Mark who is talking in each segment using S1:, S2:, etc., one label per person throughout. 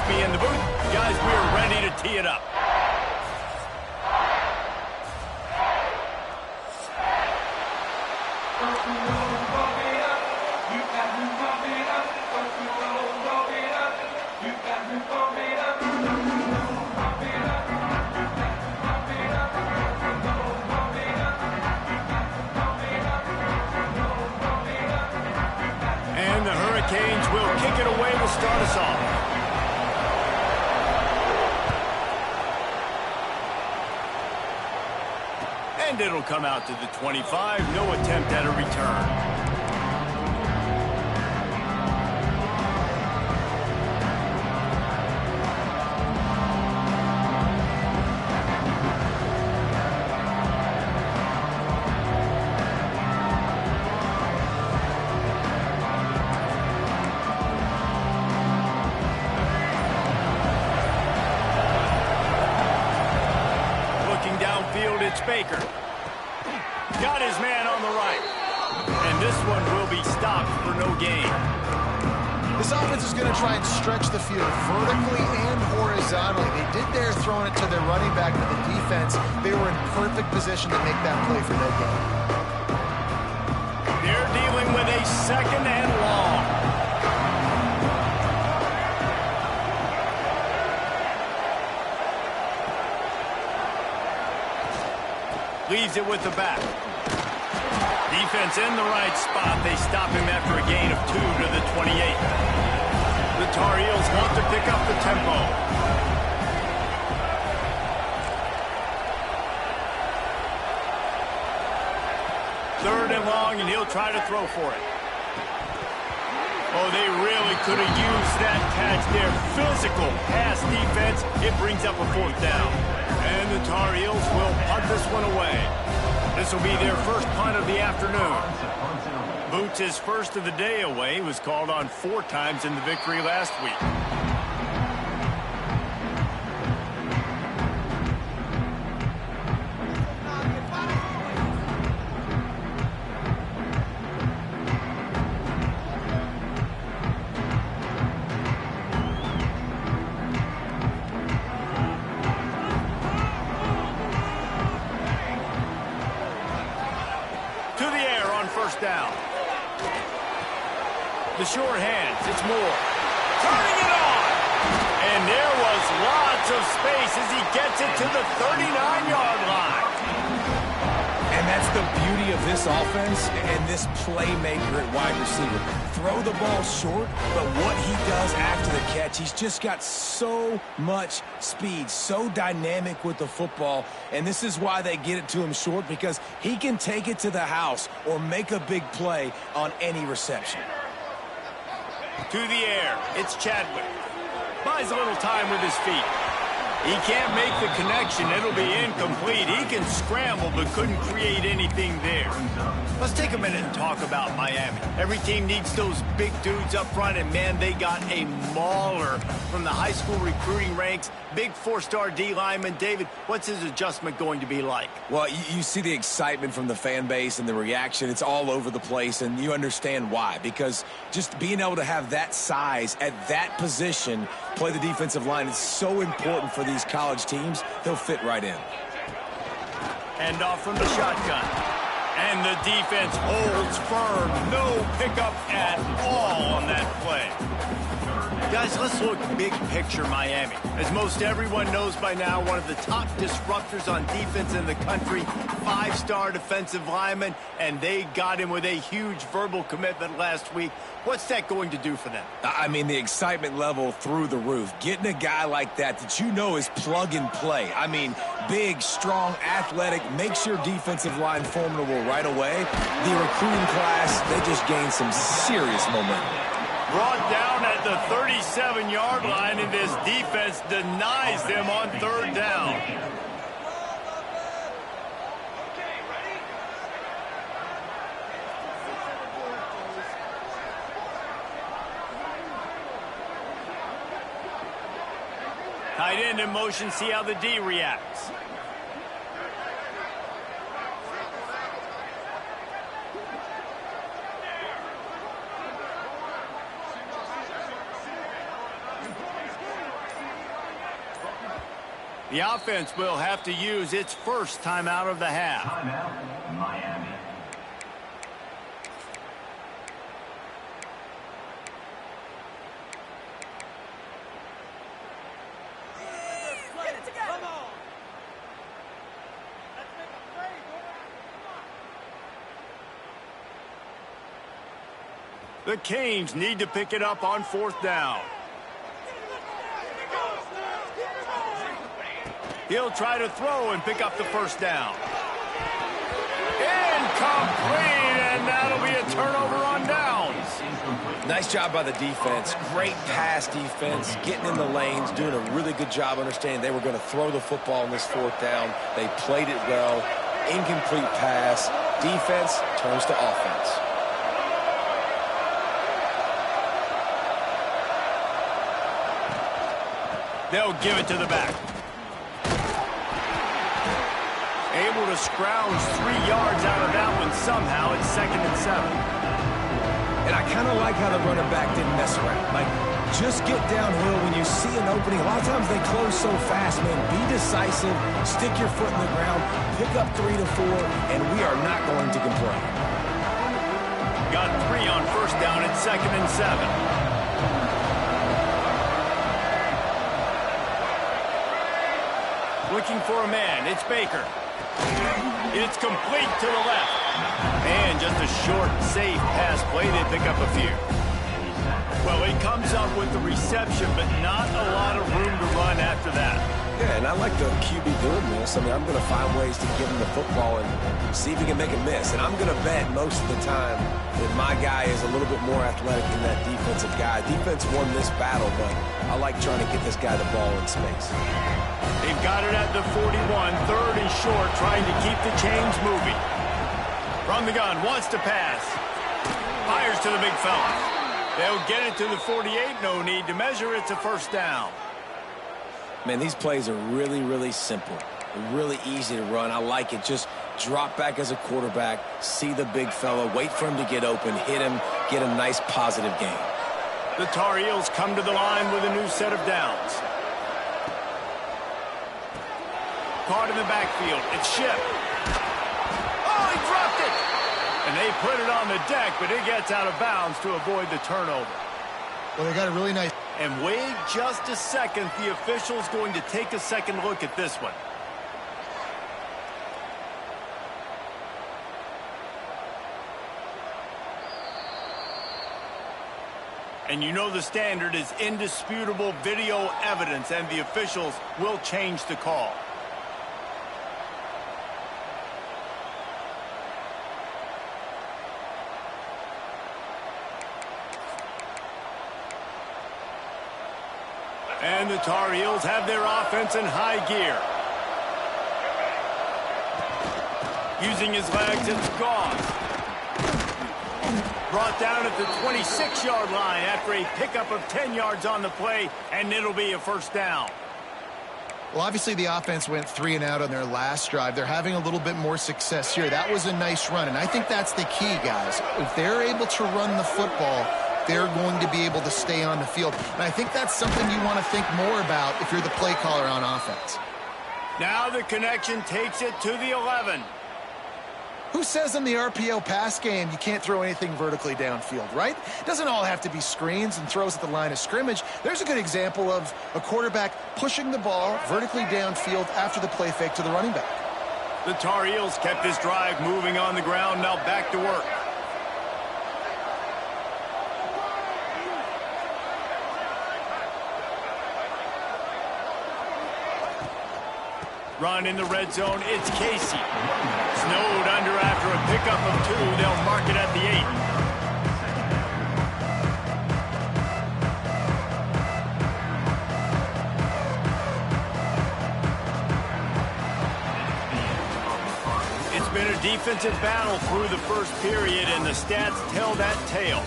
S1: me in the booth. Guys, we are ready to tee it up. And the Hurricanes will kick it away to start us off. And it'll come out to the 25. No attempt at a return. It's Baker. Got his man on the right. And this one will be stopped for no gain.
S2: This offense is going to try and stretch the field vertically and horizontally. They did their throwing it to their running back, but the defense, they were in perfect position to make that play for no gain.
S1: They're dealing with a second and long. Leaves it with the back. Defense in the right spot. They stop him after a gain of 2 to the 28. The Tar Heels want to pick up the tempo. Third and long, and he'll try to throw for it. Oh, they really could have used that catch there. Physical pass defense. It brings up a 4th down. And the Tar Heels will punt this one away. This will be their first punt of the afternoon. Boots' first of the day away was called on 4 times in the victory last week. Down. The short hands, it's Moore. Turning it on! And there was lots of space as he gets it to the 39-yard line.
S3: And that's the beauty of this offense and this playmaker at wide receiver. Throw the ball short, but what he does after the catch, he's just got so much speed, so dynamic with the football, and this is why they get it to him short, because he can take it to the house or make a big play on any reception.
S1: To the air, it's Chadwick. Buys a little time with his feet. He can't make the connection. It'll be incomplete. He can scramble, but couldn't create anything there. Let's take a minute and talk about Miami. Every team needs those big dudes up front, and, man, they got a mauler from the high school recruiting ranks. Big 4-star D lineman. David, what's his adjustment going to be like?
S3: Well, you see the excitement from the fan base and the reaction. It's all over the place, and you understand why. Because just being able to have that size at that position, play the defensive line, is so important for these college teams. They'll fit right in.
S1: Hand off from the shotgun. And the defense holds firm. No pickup at all on that play. Guys, let's look big picture Miami. As most everyone knows by now, one of the top disruptors on defense in the country, 5-star defensive lineman, and they got him with a huge verbal commitment last week. What's that going to do for them?
S3: I mean, the excitement level through the roof. Getting a guy like that you know is plug and play. I mean, big, strong, athletic, makes your defensive line formidable right away. The recruiting class, they just gained some serious momentum.
S1: Brought down at the 37-yard line, and this defense denies them on 3rd down. Tight end in motion, see how the D reacts. The offense will have to use its first timeout of the half.
S4: Timeout, Miami.
S1: The Canes need to pick it up on 4th down. He'll try to throw and pick up the first down. Incomplete, and that'll be a turnover on downs.
S3: Nice job by the defense. Great pass defense, getting in the lanes, doing a really good job understanding they were going to throw the football on this 4th down. They played it well. Incomplete pass. Defense turns to offense.
S1: They'll give it to the back. Able to scrounge 3 yards out of that one somehow. It's 2nd and 7.
S3: And I kind of like how the running back didn't mess around. Like, just get downhill when you see an opening. A lot of times they close so fast, man. Be decisive, stick your foot in the ground, pick up 3 to 4, and we are not going to complain.
S1: Got 3 on 1st down at 2nd and 7. Looking for a man. It's Baker. It's complete to the left. And just a short, safe pass play. They pick up a few. Well, he comes up with the reception, but not a lot of room to run after that.
S3: Yeah, and I like the QB doing this. I mean, I'm going to find ways to give him the football and see if he can make a miss. And I'm going to bet most of the time that my guy is a little bit more athletic than that defensive guy. Defense won this battle, but I like trying to get this guy the ball in space.
S1: They've got it at the 41, 3rd and short, trying to keep the chains moving. From the gun, wants to pass. Fires to the big fella. They'll get it to the 48, no need to measure. It's a 1st down.
S3: Man, these plays are really, really simple. They're really easy to run. I like it. Just drop back as a quarterback, see the big fella, wait for him to get open, hit him, get a nice positive gain.
S1: The Tar Heels come to the line with a new set of downs. Caught in the backfield. It's Shipp. Oh, he dropped it! And they put it on the deck, but it gets out of bounds to avoid the turnover.
S2: Well, they got a really nice...
S1: And wait just a second. The official's going to take a second look at this one. And you know the standard is indisputable video evidence, and the officials will change the call. And the Tar Heels have their offense in high gear. Using his legs, it's Goff. Brought down at the 26-yard line after a pickup of 10 yards on the play, and it'll be a 1st down.
S2: Well, obviously the offense went 3 and out on their last drive. They're having a little bit more success here. That was a nice run, and I think that's the key, guys. If they're able to run the football, they're going to be able to stay on the field. And I think that's something you want to think more about if you're the play caller on offense.
S1: Now the connection takes it to the 11.
S2: Who says in the RPO pass game you can't throw anything vertically downfield, right? It doesn't all have to be screens and throws at the line of scrimmage. There's a good example of a quarterback pushing the ball vertically downfield after the play fake to the running back.
S1: The Tar Heels kept this drive moving on the ground. Now back to work. Run in the red zone. It's Casey. Snowed under after a pickup of 2. They'll mark it at the 8. It's been a defensive battle through the first period, and the stats tell that tale.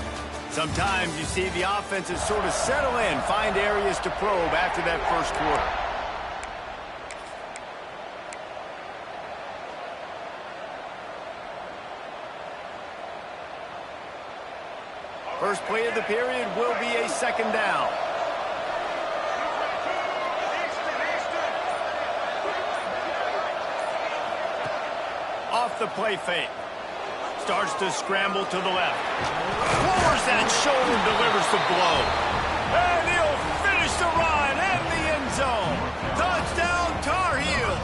S1: Sometimes you see the offenses sort of settle in, find areas to probe after that first quarter. First play of the period will be a 2nd down. off the play fake. Starts to scramble to the left. Lowers that shoulder, delivers the blow. And he'll finish the run in the end zone. Touchdown, Tar Heels.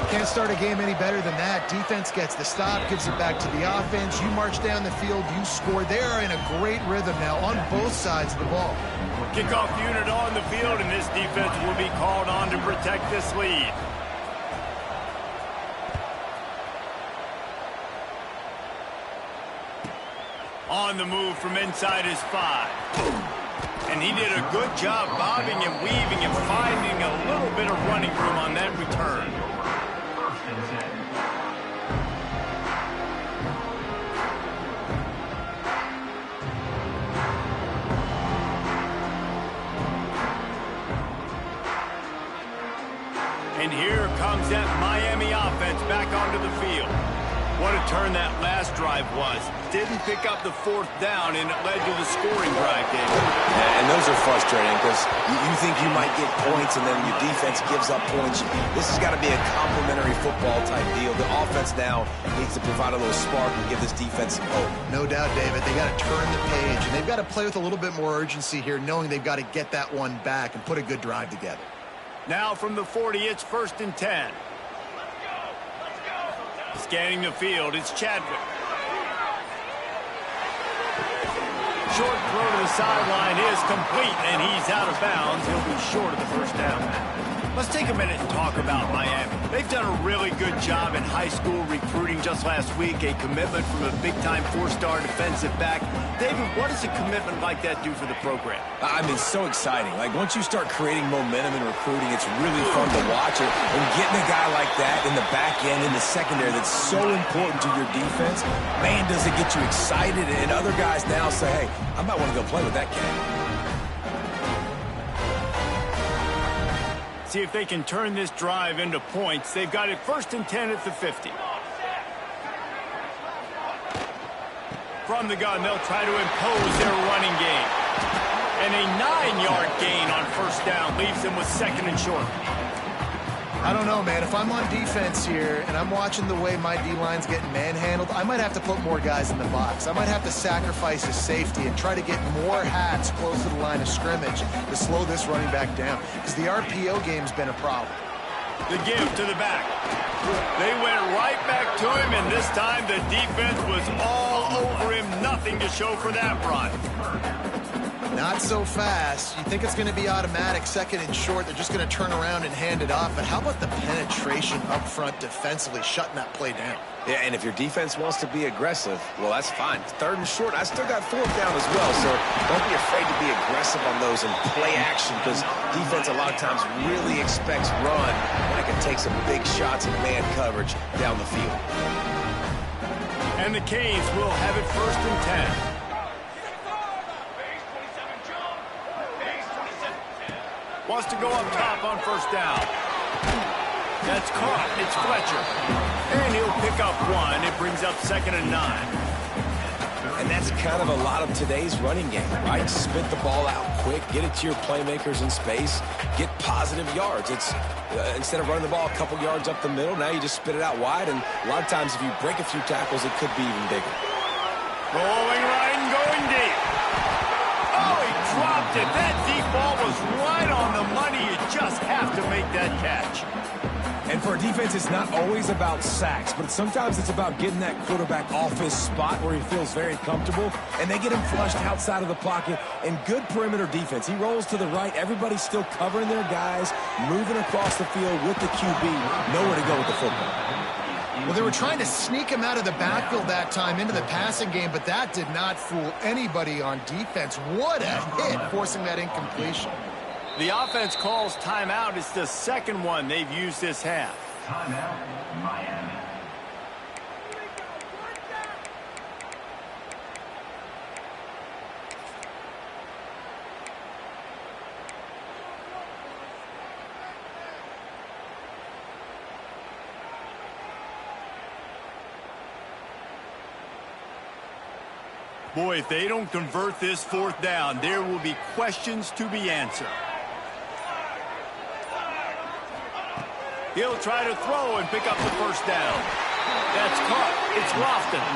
S2: Can't start a game any better than that. Defense gets the stop, gives it back to the offense. You march down the field, you score. They are in a great rhythm now on both sides of the ball.
S1: Kickoff unit on the field, and this defense will be called on to protect this lead. On the move from inside his 5. And he did a good job bobbing and weaving and finding a little bit of running room on that return. And here comes that Miami offense back onto the field. What a turn that last drive was. Didn't pick up the 4th down, and it led to the scoring drive, David.
S3: And those are frustrating because you think you might get points, and then your defense gives up points. This has got to be a complementary football type deal. The offense now needs to provide a little spark and give this defense some hope.
S2: No doubt, David. They got to turn the page, and they've got to play with a little bit more urgency here, knowing they've got to get that one back and put a good drive together.
S1: Now from the 40, it's 1st and 10. Scanning the field, it's Chadwick. Short throw to the sideline is complete, and he's out of bounds. He'll be short of the 1st down. Let's take a minute and talk about Miami. They've done a really good job in high school recruiting. Just last week, a commitment from a big-time 4-star defensive back. David, what does a commitment like that do for the program?
S3: I mean, so exciting. Like, once you start creating momentum in recruiting, it's really fun to watch it. And getting a guy like that in the back end, in the secondary, that's so important to your defense, man, does it get you excited. And other guys now say, hey, I might want to go play with that kid.
S1: See if they can turn this drive into points. They've got it 1st and 10 at the 50. From the gun, they'll try to impose their running game. And a 9-yard gain on 1st down leaves them with 2nd and short.
S2: I don't know, man. If I'm on defense here and I'm watching the way my D-line's getting manhandled, I might have to put more guys in the box. I might have to sacrifice his safety and try to get more hats close to the line of scrimmage to slow this running back down, because the RPO game's been a problem.
S1: The give to the back. They went right back to him, and this time the defense was all over him. Nothing to show for that run.
S2: Not so fast. You think it's going to be automatic, 2nd and short. They're just going to turn around and hand it off. But how about the penetration up front defensively, shutting that play down?
S3: Yeah, and if your defense wants to be aggressive, well, that's fine. 3rd and short, I still got 4th down as well. So don't be afraid to be aggressive on those and play action, because defense a lot of times really expects run, and it can take some big shots in man coverage down the field.
S1: And the Canes will have it 1st and 10. Wants to go up top on 1st down. That's caught. It's Fletcher. And he'll pick up 1. It brings up 2nd and 9.
S3: And that's kind of a lot of today's running game, right? Spit the ball out quick, get it to your playmakers in space, get positive yards. It's instead of running the ball a couple yards up the middle, now you just spit it out wide, and a lot of times if you break a few tackles, it could be even bigger.
S1: Rolling right and going deep. Oh, he dropped it. That deep ball was right on the money. You just have to make that catch.
S3: And for a defense, it's not always about sacks, but sometimes it's about getting that quarterback off his spot where he feels very comfortable, and they get him flushed outside of the pocket. And good perimeter defense. He rolls to the right. Everybody's still covering their guys, moving across the field with the QB. Nowhere to go with the football.
S2: Well, they were trying to sneak him out of the backfield that time into the passing game, but that did not fool anybody on defense. What a hit, forcing that incompletion.
S1: The offense calls timeout. It's the 2nd one they've used this half.
S4: Timeout, Miami.
S1: Boy, if they don't convert this 4th down, there will be questions to be answered. He'll try to throw and pick up the first down. That's caught. It's Lofton.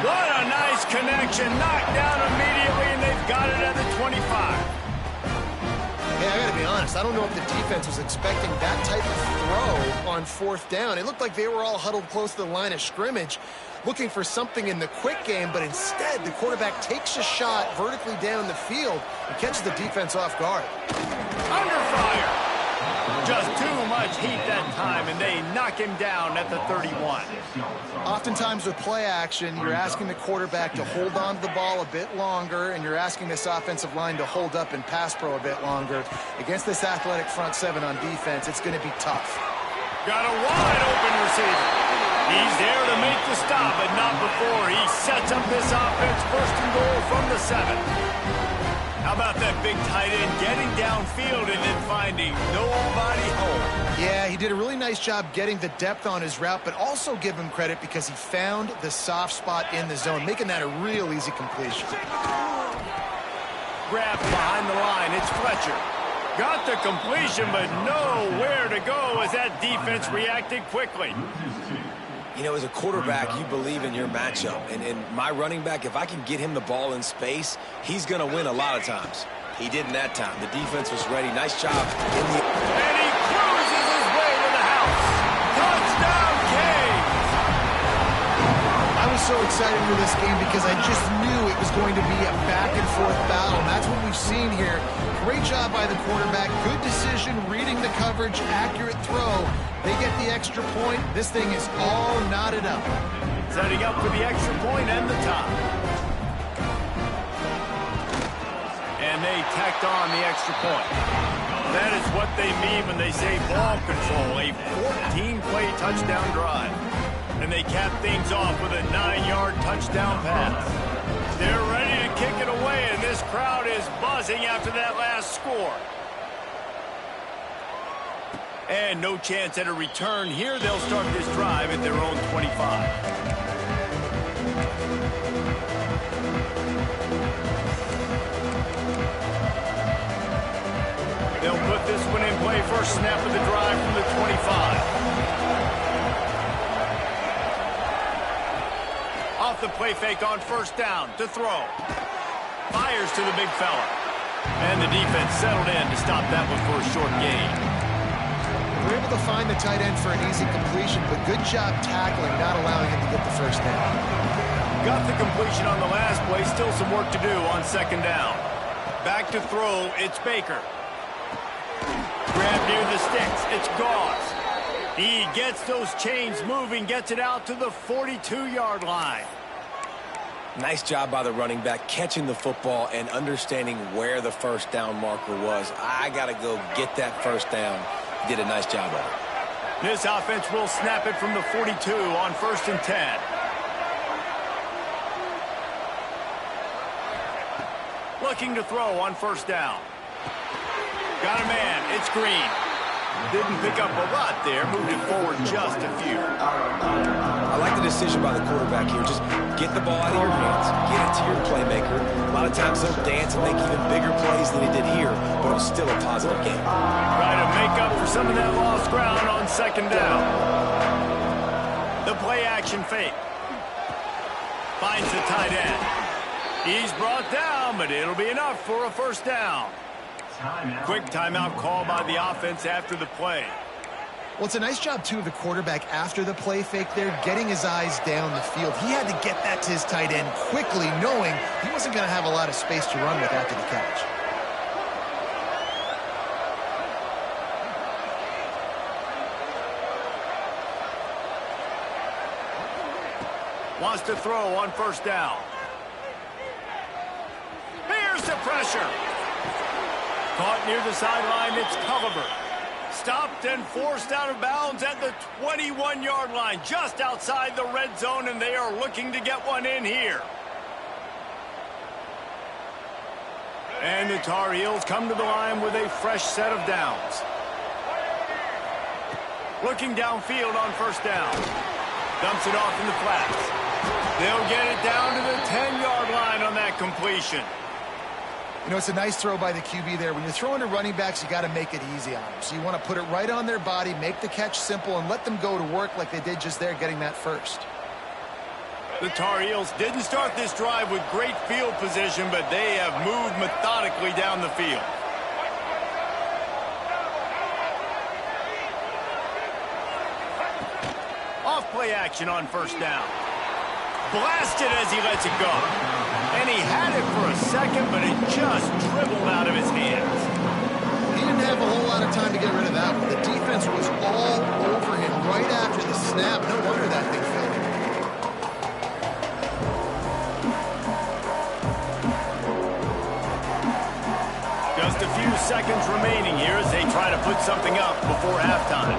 S1: What a nice connection. Knocked down immediately, and they've got it at the 25.
S2: Hey, I gotta be honest, I don't know if the defense was expecting that type of throw on fourth down. It looked like they were all huddled close to the line of scrimmage, looking for something in the quick game, but instead the quarterback takes a shot vertically down the field and catches the defense off guard.
S1: Under fire. Just too much heat that time, and they knock him down at the 31.
S2: Oftentimes with play action, you're asking the quarterback to hold on to the ball a bit longer, and you're asking this offensive line to hold up in pass pro a bit longer. Against this athletic front seven on defense, it's going to be tough.
S1: Got a wide open receiver. He's there to make the stop, but not before he sets up this offense first and goal from the 7. How about that big tight end getting downfield and then finding nobody home?
S2: Yeah, he did a really nice job getting the depth on his route, but also give him credit because he found the soft spot in the zone, making that a real easy completion.
S1: Grabbed behind the line. It's Fletcher. Got the completion, but nowhere to go as that defense reacted quickly.
S3: You know, as a quarterback, you believe in your matchup. And my running back, if I can get him the ball in space, he's going to win a lot of times. He did in that time. The defense was ready. Nice job.
S1: And he cruises his way to the house. Touchdown, Canes!
S2: I was so excited for this game because I just knew it was going to be a back-and-forth battle, and that's what we've seen here. Great job by the quarterback. Good decision, reading the coverage, accurate throw. They get the extra point. This thing is all knotted up.
S1: Setting up for the extra point and the top. And they tacked on the extra point. That is what they mean when they say ball control, a 14-play touchdown drive. And they cap things off with a 9-yard touchdown pass. They're ready to kick it away, and this crowd is buzzing after that last score. And no chance at a return here. They'll start this drive at their own 25. They'll put this one in play. First snap of the drive from the 25. Off the play fake on first down to throw. Fires to the big fella. And the defense settled in to stop that one for a short gain.
S2: They're able to find the tight end for an easy completion, but good job tackling, not allowing him to get the first down.
S1: Got the completion on the last play. Still some work to do on second down. Back to throw. It's Baker. Grab near the sticks. It's Goss. He gets those chains moving, gets it out to the 42-yard line.
S3: Nice job by the running back, catching the football and understanding where the first down marker was. I got to go get that first down. Did a nice job of it.
S1: This offense will snap it from the 42 on 1st and 10. Looking to throw on first down. Got a man. It's Green. Didn't pick up a lot there. Moved it forward just a few.
S3: I like the decision by the quarterback here. Just get the ball out of your hands. Get it to your playmaker. A lot of times they'll dance and make even bigger plays than he did here, but it was still a positive game.
S1: Try to make up for some of that lost ground on second down. The play action fake. Finds the tight end. He's brought down, but it'll be enough for a first down. Quick timeout call by the offense after the play.
S2: Well, it's a nice job, too, of the quarterback after the play fake there, getting his eyes down the field. He had to get that to his tight end quickly, knowing he wasn't going to have a lot of space to run with after the catch.
S1: Wants to throw on first down. Here's the pressure. Caught near the sideline, it's Culliver. Stopped and forced out of bounds at the 21-yard line, just outside the red zone, and they are looking to get one in here. And the Tar Heels come to the line with a fresh set of downs. Looking downfield on first down. Dumps it off in the flats. They'll get it down to the 10-yard line on that completion.
S2: You know, it's a nice throw by the QB there. When you're throwing to running backs, you got to make it easy on them. So you want to put it right on their body, make the catch simple, and let them go to work like they did just there, getting that first.
S1: The Tar Heels didn't start this drive with great field position, but they have moved methodically down the field. Off play action on first down. Blasted as he lets it go. And he had it for a second, but it just dribbled out of his hands.
S2: He didn't have a whole lot of time to get rid of that one. The defense was all over him right after the snap. No wonder that thing failed.
S1: Just a few seconds remaining here as they try to put something up before halftime.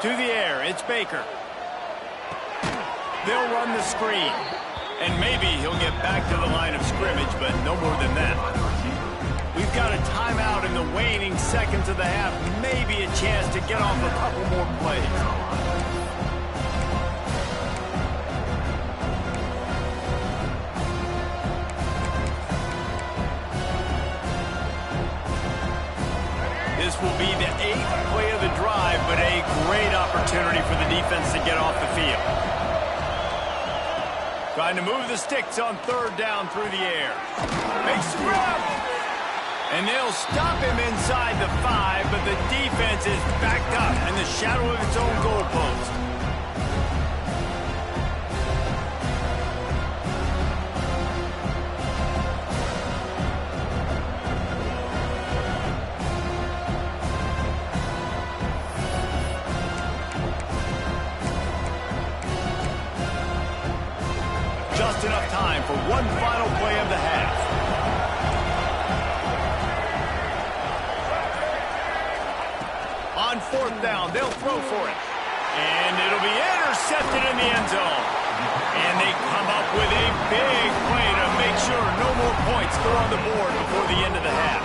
S1: To the air, it's Baker. They'll run the screen. And maybe he'll get back to the line of scrimmage, but no more than that. We've got a timeout in the waning seconds of the half. Maybe a chance to get off a couple more plays. This will be the 8th play of the drive, but a great opportunity for the defense to get off the field. Trying to move the sticks on third down through the air. Makes the grab. And they'll stop him inside the 5, but the defense is backed up in the shadow of its own goalpost. Just enough time for one final play of the half. On fourth down, they'll throw for it. And it'll be intercepted in the end zone. And they come up with a big play to make sure no more points go on the board before the end of the half.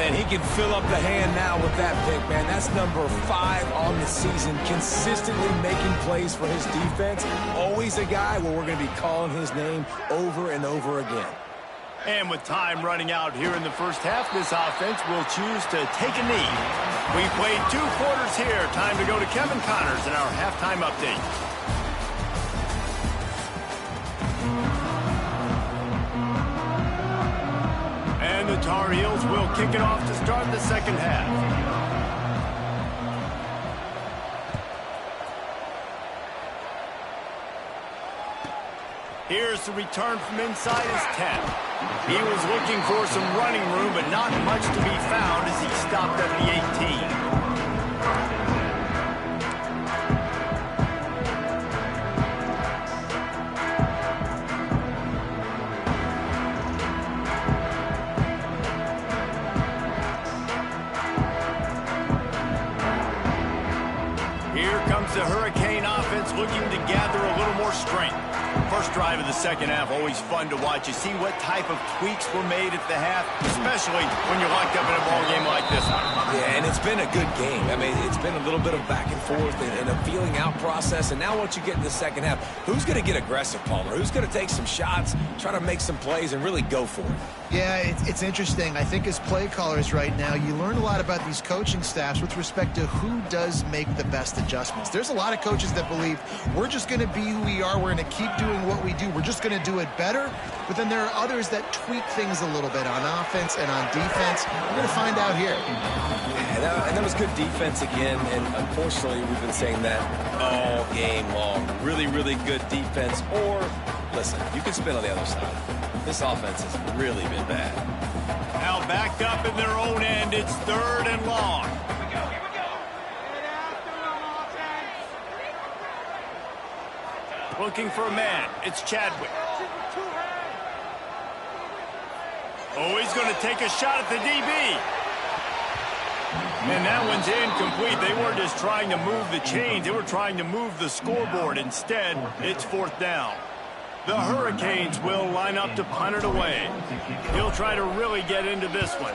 S3: And he can fill up the hand now with that pick, man. That's number 5 on the season, consistently making plays for his defense. Always a guy where we're going to be calling his name over and over again.
S1: And with time running out here in the first half, this offense will choose to take a knee. We played 2 quarters here. Time to go to Kevin Connors in our halftime update. And the Tar Heels will kick it off to start the second half. Here's the return from inside his 10. He was looking for some running room, but not much to be found as he stopped at the 18. Here comes the Hurricane offense looking to gather a little more strength. First drive of the second half, always fun to watch. You see what type of tweaks were made at the half, especially when you're locked up in a ball game like this one.
S3: Yeah, and it's been a good game. I mean, it's been a little bit of back and forth and a feeling out process. And now once you get in the second half, who's going to get aggressive, Palmer? Who's going to take some shots, try to make some plays, and really go for it?
S2: Yeah, it's interesting. I think as play callers right now, you learn a lot about these coaching staffs with respect to who does make the best adjustments. There's a lot of coaches that believe we're just going to be who we are. We're going to keep doing what we do. We're just going to do it better. But then there are others that tweak things a little bit on offense and on defense. We're going to find out here.
S3: Yeah, and that was good defense again. And unfortunately, we've been saying that all game long. Really, really good defense. Or, listen, you can spin on the other side. This offense has really been bad.
S1: Now backed up in their own end. It's 3rd and long. Looking for a man. It's Chadwick. Oh, he's going to take a shot at the DB. And that one's incomplete. They weren't just trying to move the chains. They were trying to move the scoreboard. Instead, it's 4th down. The Hurricanes will line up to punt it away. He'll try to really get into this one.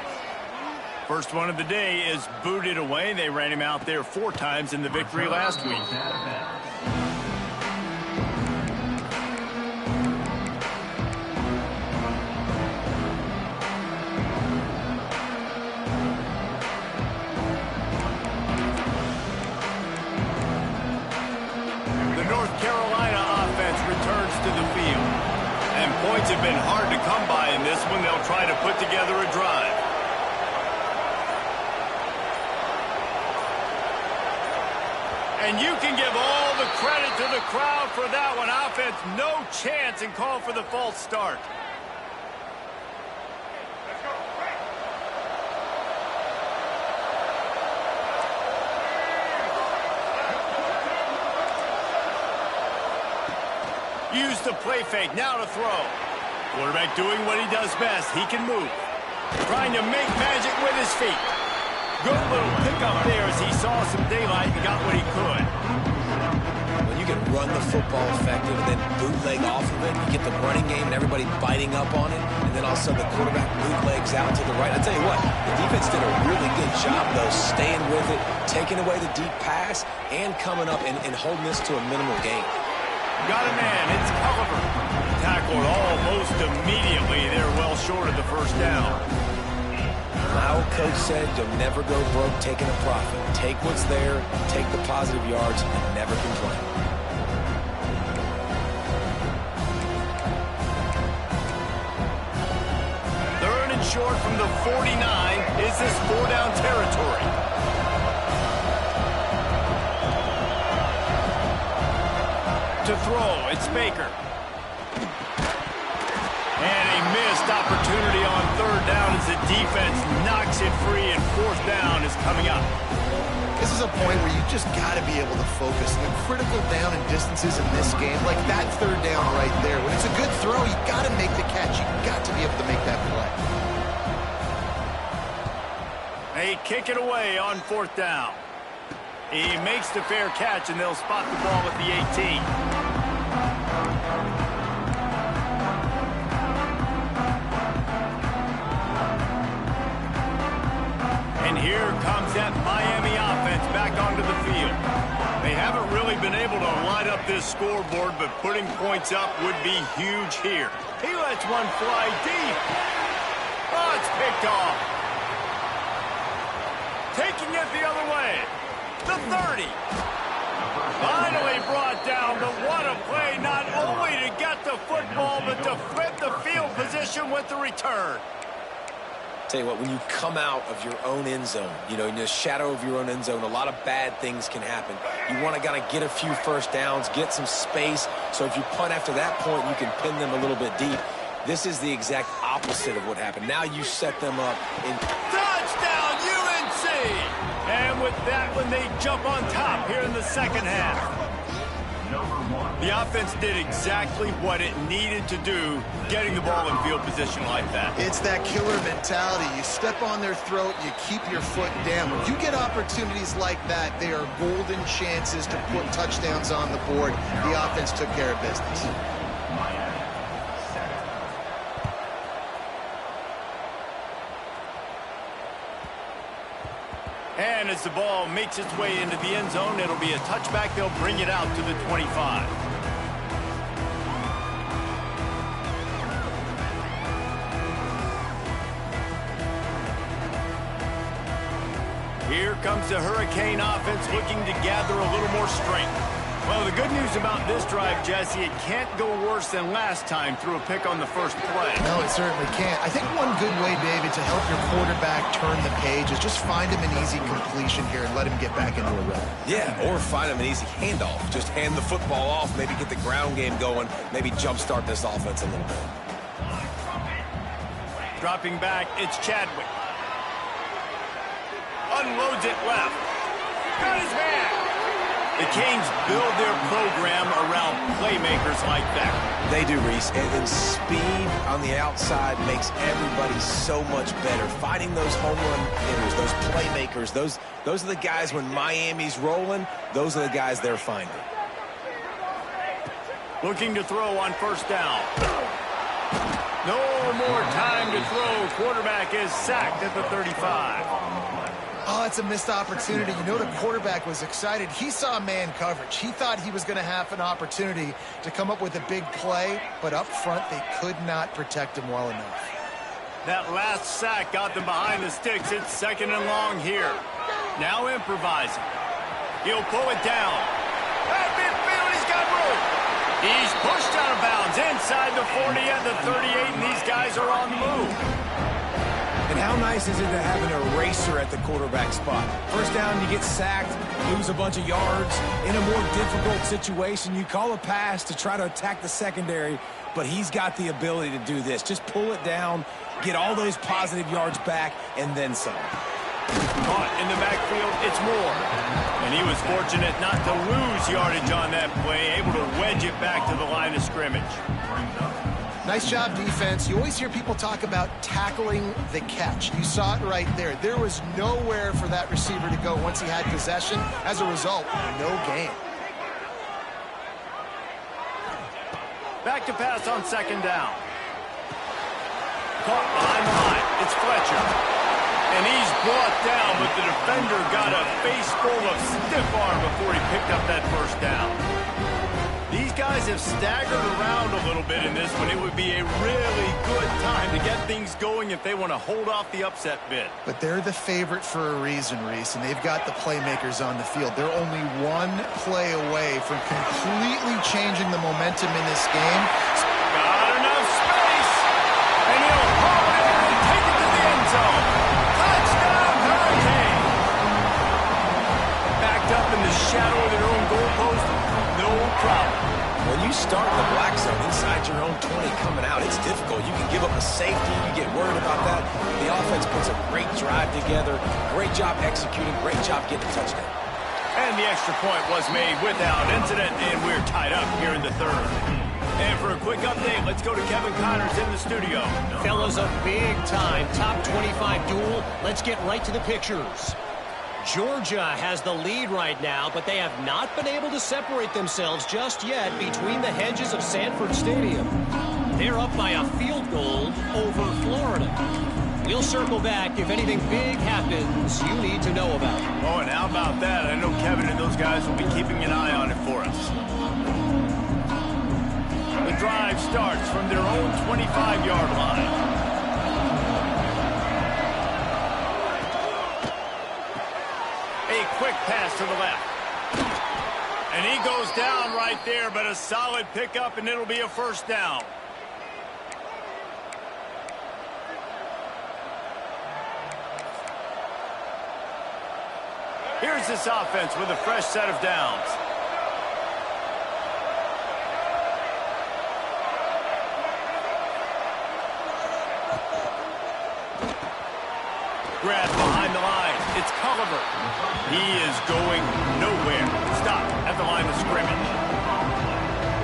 S1: First one of the day is booted away. They ran him out there 4 times in the victory last week. Points have been hard to come by in this one. They'll try to put together a drive. And you can give all the credit to the crowd for that one. Offense, no chance, and call for the false start. Use the play fake, now to throw. Quarterback doing what he does best. He can move. Trying to make magic with his feet. Good little pickup there as he saw some daylight and got what he could.
S3: When you can run the football effective and then bootleg off of it, you get the running game and everybody biting up on it, and then all of a sudden the quarterback bootlegs out to the right. I'll tell you what, the defense did a really good job, though, staying with it, taking away the deep pass, and coming up and holding this to a minimal gain.
S1: Got a man, it's Culliver. Tackled almost immediately. They're well short of the first down.
S3: My old coach said you'll never go broke taking a profit. Take what's there, take the positive yards, and never complain.
S1: Third and short from the 49. Is this 4-down territory? To throw, it's Baker. And a missed opportunity on third down as the defense knocks it free, and fourth down is coming up.
S2: This is a point where you just got to be able to focus. The critical down and distances in this game, like that third down right there. When it's a good throw, you got to make the catch. You got to be able to make that play.
S1: They kick it away on fourth down. He makes the fair catch, and they'll spot the ball at the 18. And here comes that Miami offense back onto the field. They haven't really been able to light up this scoreboard, but putting points up would be huge here. He lets one fly deep. Oh, it's picked off. Taking it the other way. The 30. Finally brought down, but what a play, not only to get the football, but to flip the field position with the return.
S3: Tell you what, when you come out of your own end zone, you know, in the shadow of your own end zone, a lot of bad things can happen. You want to kind of get a few first downs, get some space, so if you punt after that point, you can pin them a little bit deep. This is the exact opposite of what happened. Now you set them up in...
S1: Touchdown, UNC! And with that one, they jump on top here in the second half. The offense did exactly what it needed to do, getting the ball in field position like that.
S2: It's that killer mentality. You step on their throat, you keep your foot down. When you get opportunities like that, they are golden chances to put touchdowns on the board. The offense took care of business.
S1: And as the ball makes its way into the end zone, it'll be a touchback. They'll bring it out to the 25. Here comes the Hurricane offense looking to gather a little more strength. Well, the good news about this drive, Jesse, it can't go worse than last time through a pick on the first play.
S2: No, it certainly can't. I think one good way, David, to help your quarterback turn the page is just find him an easy completion here and let him get back into a rhythm.
S3: Yeah, or find him an easy handoff. Just hand the football off, maybe get the ground game going, maybe jumpstart this offense a little bit.
S1: Dropping back, it's Chadwick. Unloads it left. Got his man. The Canes build their program around playmakers like that.
S3: They do, Reese. And then speed on the outside makes everybody so much better. Finding those home run hitters, those playmakers, those are the guys when Miami's rolling, those are the guys they're finding.
S1: Looking to throw on first down. No more time to throw. Quarterback is sacked at the 35.
S2: Oh, it's a missed opportunity. You know the quarterback was excited. He saw man coverage. He thought he was going to have an opportunity to come up with a big play, but up front they could not protect him well enough.
S1: That last sack got them behind the sticks. It's second and long here. Now improvising. He'll pull it down. At midfield, he's got room. He's pushed out of bounds inside the 40 at the 38, and these guys are on the move.
S3: And how nice is it to have an eraser at the quarterback spot? First down, you get sacked, lose a bunch of yards. In a more difficult situation, you call a pass to try to attack the secondary, but he's got the ability to do this. Just pull it down, get all those positive yards back, and then some.
S1: Caught in the backfield, it's Moore. And he was fortunate not to lose yardage on that play, able to wedge it back to the line of scrimmage.
S2: Nice job, defense. You always hear people talk about tackling the catch. You saw it right there. There was nowhere for that receiver to go once he had possession. As a result, no gain.
S1: Back to pass on second down. Caught behind the line. It's Fletcher. And he's brought down, but the defender got a face full of stiff arm before he picked up that first down. These guys have staggered around a little bit in this one. It would be a really good time to get things going if they want to hold off the upset bid.
S2: But they're the favorite for a reason, Reese, and they've got the playmakers on the field. They're only one play away from completely changing the momentum in this game.
S1: Got enough space, and he'll haul it in and take it to the end zone. Touchdown, Hurricane! Backed up in the shadow of their own goalpost, no problem.
S3: When you start in the black zone inside your own 20 coming out, it's difficult. You can give up a safety. You get worried about that. The offense puts a great drive together. Great job executing. Great job getting a touchdown.
S1: And the extra point was made without incident, and we're tied up here in the third. And for a quick update, let's go to Kevin Connors in the studio.
S5: Fellas, a big-time top 25 duel. Let's get right to the pictures. Georgia has the lead right now, but they have not been able to separate themselves just yet between the hedges of Sanford Stadium. They're up by a field goal over Florida. We'll circle back if anything big happens you need to know about.
S1: Oh, and how about that? I know Kevin and those guys will be keeping an eye on it for us. The drive starts from their own 25-yard line. Quick pass to the left. And he goes down right there, but a solid pickup, and it'll be a first down. Here's this offense with a fresh set of downs. Grab behind the line. It's Culliver. He is going nowhere. Stop at the line of scrimmage.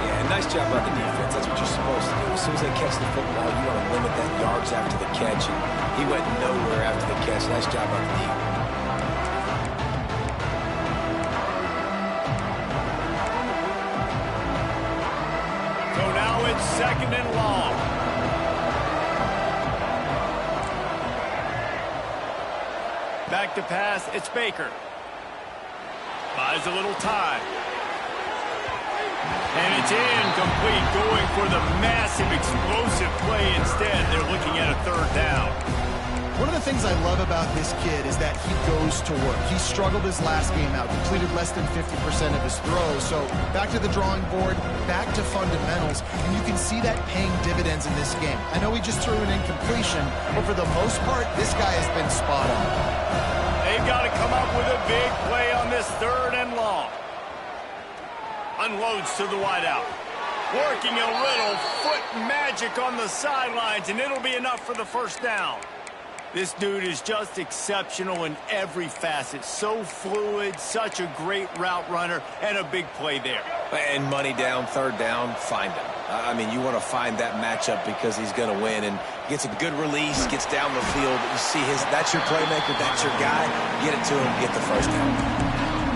S3: Yeah, nice job by the defense. That's what you're supposed to do. As soon as they catch the football, you want to limit that yards after the catch. And he went nowhere after the catch. Nice job by the defense.
S1: So now it's second and long. Back to pass, it's Baker. Buys a little time. And it's incomplete, going for the massive, explosive play instead. They're looking at a third down.
S2: One of the things I love about this kid is that he goes to work. He struggled his last game out, completed less than 50% of his throws. So back to the drawing board, back to fundamentals, and you can see that paying dividends in this game. I know he just threw an incompletion, but for the most part, this guy has been spot on.
S1: They've got to come up with a big play on this third and long. Unloads to the wideout. Working a little foot magic on the sidelines, and it'll be enough for the first down. This dude is just exceptional in every facet. So fluid, such a great route runner, and a big play there.
S3: And money down, third down, find him. I mean, you want to find that matchup because he's going to win and gets a good release, gets down the field. You see that's your playmaker, that's your guy. Get it to him, get the first down.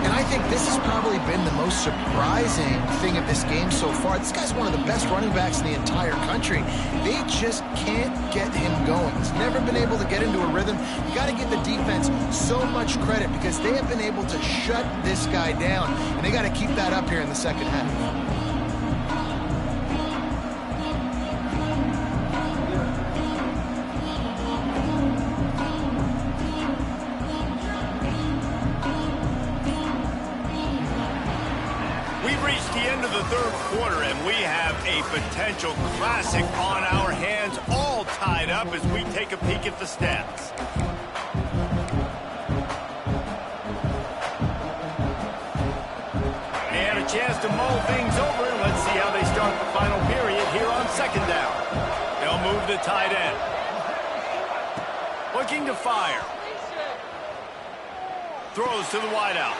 S2: And I think this has probably been the most surprising thing of this game so far. This guy's one of the best running backs in the entire country. They just can't get him going. He's never been able to get into a rhythm. You got to give the defense so much credit because they have been able to shut this guy down, and they got to keep that up here in the second half.
S1: third quarter, and we have a potential classic on our hands, all tied up as we take a peek at the stats. And a chance to mull things over. Let's see how they start the final period here on second down. They'll move the tight end. Looking to fire. Throws to the wideout.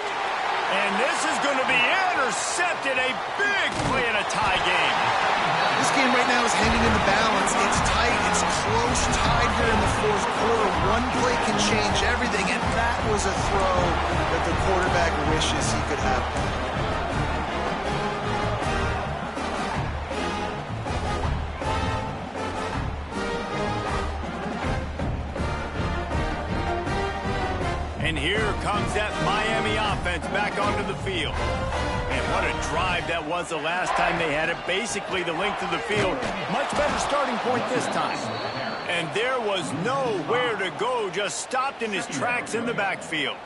S1: And this is going to be intercepted. A big play in a tie game.
S2: This game right now is hanging in the balance. It's tight. It's close, tied here in the fourth quarter. One play can change everything, and that was a throw that the quarterback wishes he could have.
S1: And here comes that Miami offense back onto the field. And what a drive that was the last time they had it. Basically the length of the field. Much better starting point this time. And there was nowhere to go. Just stopped in his tracks in the backfield.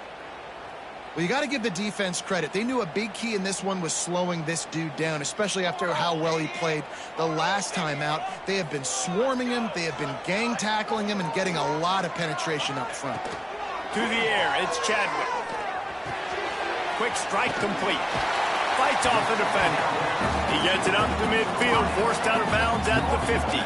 S2: Well, you got to give the defense credit. They knew a big key in this one was slowing this dude down, especially after how well he played the last time out. They have been swarming him. They have been gang tackling him and getting a lot of penetration up front.
S1: To the air, it's Chadwick. Quick strike complete. Fights off the defender. He gets it up to midfield, forced out of bounds at the 50.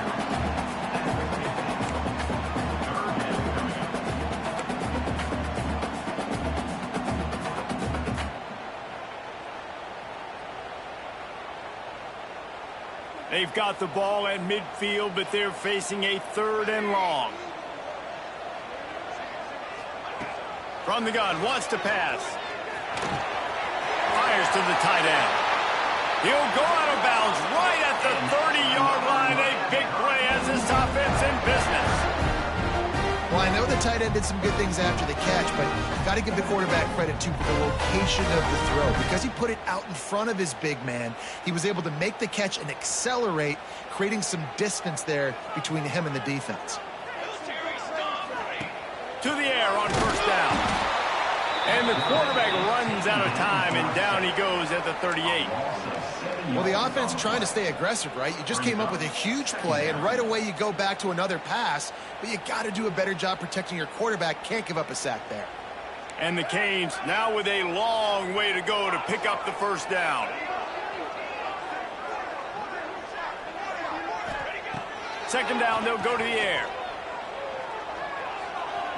S1: They've got the ball at midfield, but they're facing a 3rd and long. From the gun, wants to pass. Fires to the tight end. He'll go out of bounds right at the 30-yard line. A big play as this offense in business.
S2: Well, I know the tight end did some good things after the catch, but got to give the quarterback credit, too, for the location of the throw. Because he put it out in front of his big man, he was able to make the catch and accelerate, creating some distance there between him and the defense.
S1: To the air on first down. And the quarterback runs out of time, and down he goes at the 38.
S2: Well, the offense trying to stay aggressive, right? You just came up with a huge play, and right away you go back to another pass, but you got to do a better job protecting your quarterback. Can't give up a sack there.
S1: And the Canes now with a long way to go to pick up the first down. Second down, they'll go to the air.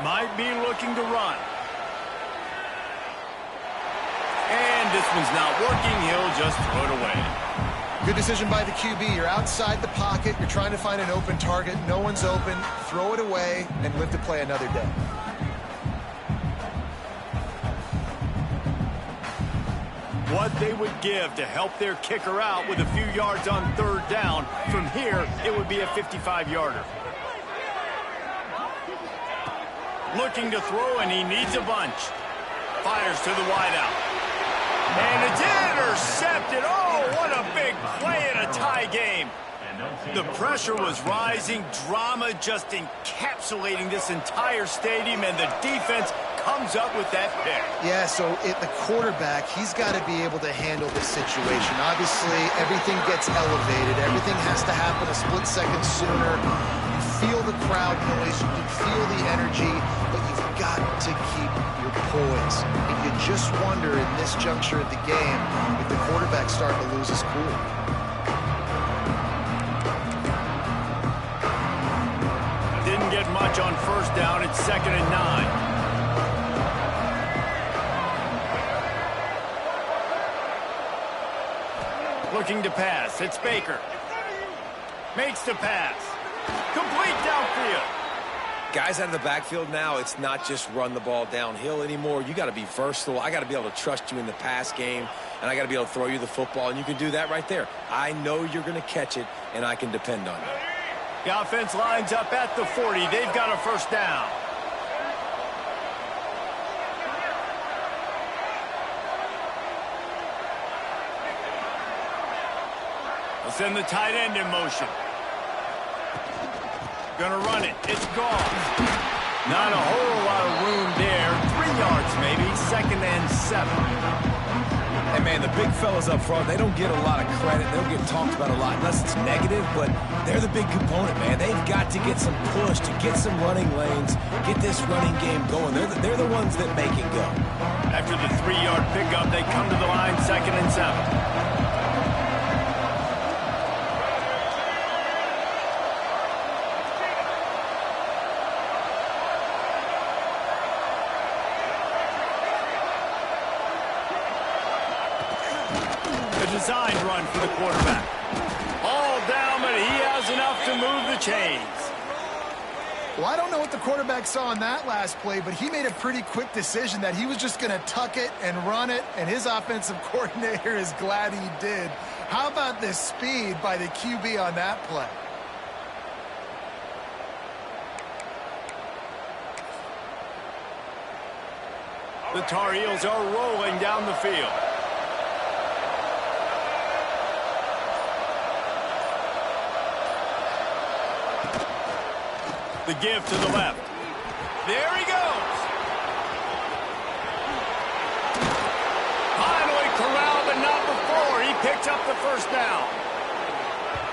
S1: Might be looking to run. And this one's not working. He'll just throw it away.
S2: Good decision by the QB. You're outside the pocket. You're trying to find an open target. No one's open. Throw it away and live to play another day.
S1: What they would give to help their kicker out with a few yards on 3rd down. From here, it would be a 55-yarder. Looking to throw, and he needs a bunch. Fires to the wideout. And it's intercepted. Oh, what a big play in a tie game. The pressure was rising. Drama just encapsulating this entire stadium, and the defense comes up with that pick.
S2: Yeah, so the quarterback, he's got to be able to handle this situation. Obviously, everything gets elevated. Everything has to happen a split second sooner. You feel the crowd noise. You can feel the energy, but you've got to keep your poise. And you just wonder in this juncture of the game if the quarterback's starting to lose his cool.
S1: Didn't get much on first down. It's 2nd and 9. Looking to pass. It's Baker. Makes the pass. Complete downfield.
S3: Guys out of the backfield now, it's not just run the ball downhill anymore. You got to be versatile. I got to be able to trust you in the pass game, and I got to be able to throw you the football, and you can do that right there. I know you're going to catch it, and I can depend on you.
S1: The offense lines up at the 40. They've got a first down. They'll send the tight end in motion. Gonna run it. It's gone. Not a whole lot of room there. 3 yards maybe. 2nd and 7.
S3: And, man, the big fellas up front, they don't get a lot of credit. They don't get talked about a lot unless it's negative, but they're the big component, man. They've got to get some push, to get some running lanes, get this running game going. They're the ones that make it go.
S1: After the 3-yard pickup, they come to the line 2nd and 7. Designed run for the quarterback. All down, but he has enough to move the chains.
S2: Well, I don't know what the quarterback saw in that last play, but he made a pretty quick decision that he was just going to tuck it and run it, and his offensive coordinator is glad he did. How about the speed by the QB on that play?
S1: The Tar Heels are rolling down the field. The give to the left. There he goes. Finally corralled, but not before. He picks up the first down.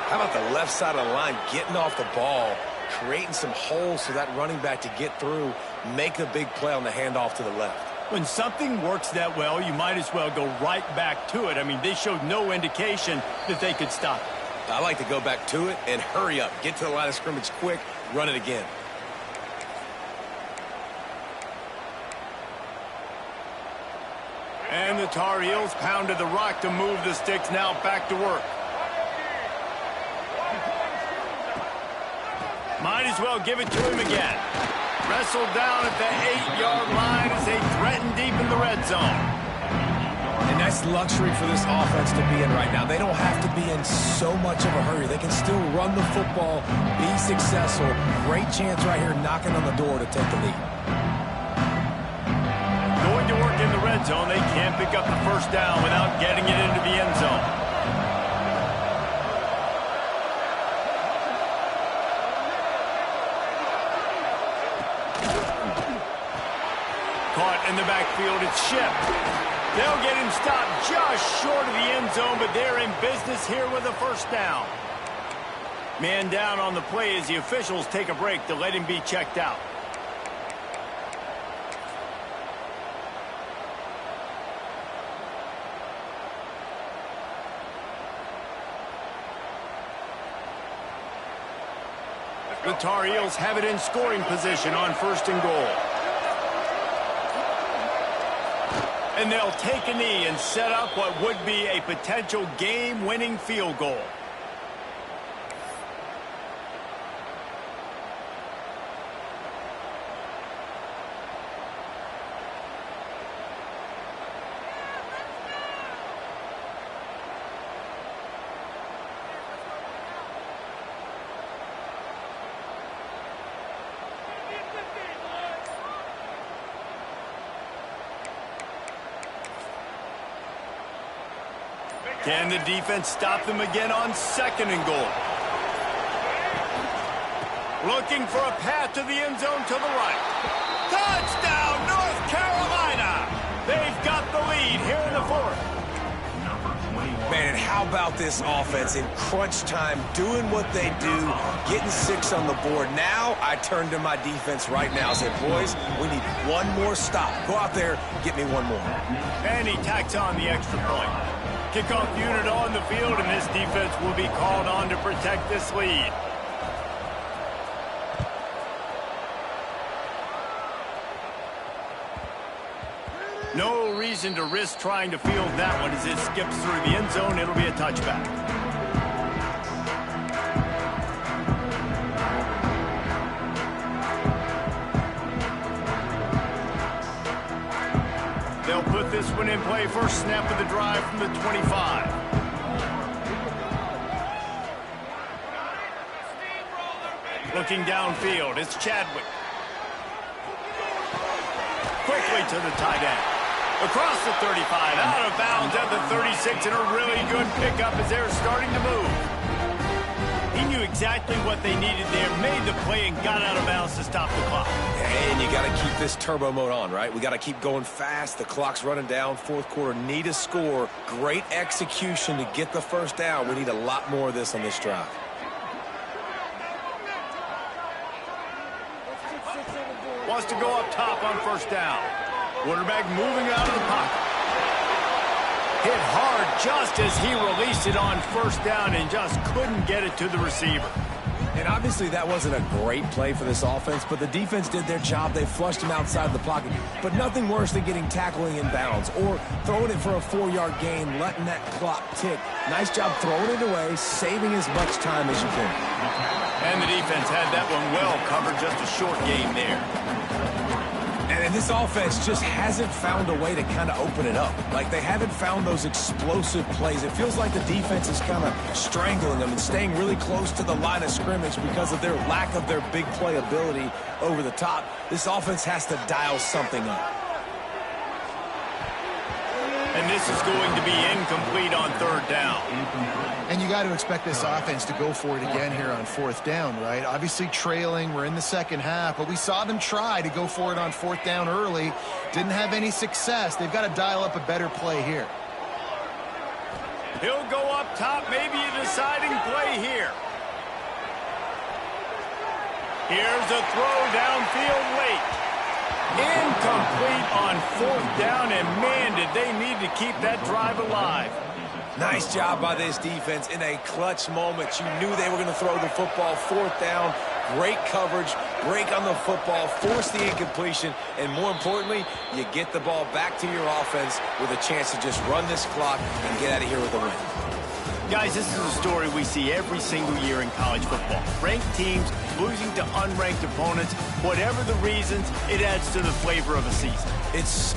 S3: How about the left side of the line getting off the ball, creating some holes for that running back to get through, make a big play on the handoff to the left.
S1: When something works that well, you might as well go right back to it. I mean, they showed no indication that they could stop it.
S3: I like to go back to it and hurry up. Get to the line of scrimmage quick, run it again.
S1: And the Tar Heels pounded the rock to move the sticks, now back to work. Might as well give it to him again. Wrestled down at the 8-yard line as they threaten deep in the red zone.
S3: And that's luxury for this offense to be in right now. They don't have to be in so much of a hurry. They can still run the football, be successful. Great chance right here knocking on the door to take the lead.
S1: Going to work in the red zone. They can't pick up the first down without getting it into the end zone. Caught in the backfield. It's shipped. They'll get him stopped just short of the end zone, but they're in business here with a first down. Man down on the play as the officials take a break to let him be checked out. The Tar Heels have it in scoring position on 1st and goal. And they'll take a knee and set up what would be a potential game-winning field goal. Can the defense stop them again on 2nd and goal? Looking for a path to the end zone to the right. Touchdown, North Carolina! They've got the lead here in the 4th.
S3: Man, and how about this offense in crunch time, doing what they do, getting 6 on the board. Now I turn to my defense right now and say, boys, we need one more stop. Go out there, get me one more.
S1: And he tacks on the extra point. Kickoff unit on the field, and this defense will be called on to protect this lead. No reason to risk trying to field that one as it skips through the end zone. It'll be a touchback. They'll put this one in play. First snap of the drive from the 25. Looking downfield, it's Chadwick. Quickly to the tight end. Across the 35, out of bounds at the 36, and a really good pickup as they're starting to move. He knew exactly what they needed there, made the play, and got out of bounds to stop the clock.
S3: And you got to keep this turbo mode on, right? We got to keep going fast. The clock's running down. Fourth quarter, need a score. Great execution to get the first down. We need a lot more of this on this drive.
S1: Wants to go up top on first down. Quarterback moving out of the pocket. Hit hard just as he released it on first down and just couldn't get it to the receiver.
S3: And obviously that wasn't a great play for this offense, but the defense did their job. They flushed him outside the pocket. But nothing worse than getting tackling in bounds or throwing it for a 4-yard gain, letting that clock tick. Nice job throwing it away, saving as much time as you can.
S1: And the defense had that one well covered, just a short game there.
S3: And this offense just hasn't found a way to kind of open it up. Like, they haven't found those explosive plays. It feels like the defense is kind of strangling them and staying really close to the line of scrimmage because of their lack of their big play ability over the top. This offense has to dial something up.
S1: And this is going to be incomplete on third down.
S2: And you got to expect this offense to go for it again here on fourth down, right? Obviously trailing, we're in the second half, but we saw them try to go for it on fourth down early. Didn't have any success. They've got to dial up a better play here.
S1: He'll go up top, maybe a deciding play here. Here's a throw downfield late. Incomplete on fourth down, and man, did they need to keep that drive alive.
S3: Nice job by this defense in a clutch moment. You knew they were going to throw the football. Fourth down, great coverage, break on the football, force the incompletion, and more importantly, you get the ball back to your offense with a chance to just run this clock and get out of here with a win.
S1: Guys, this is a story we see every single year in college football. Ranked teams losing to unranked opponents. Whatever the reasons, it adds to the flavor of a season.
S3: It's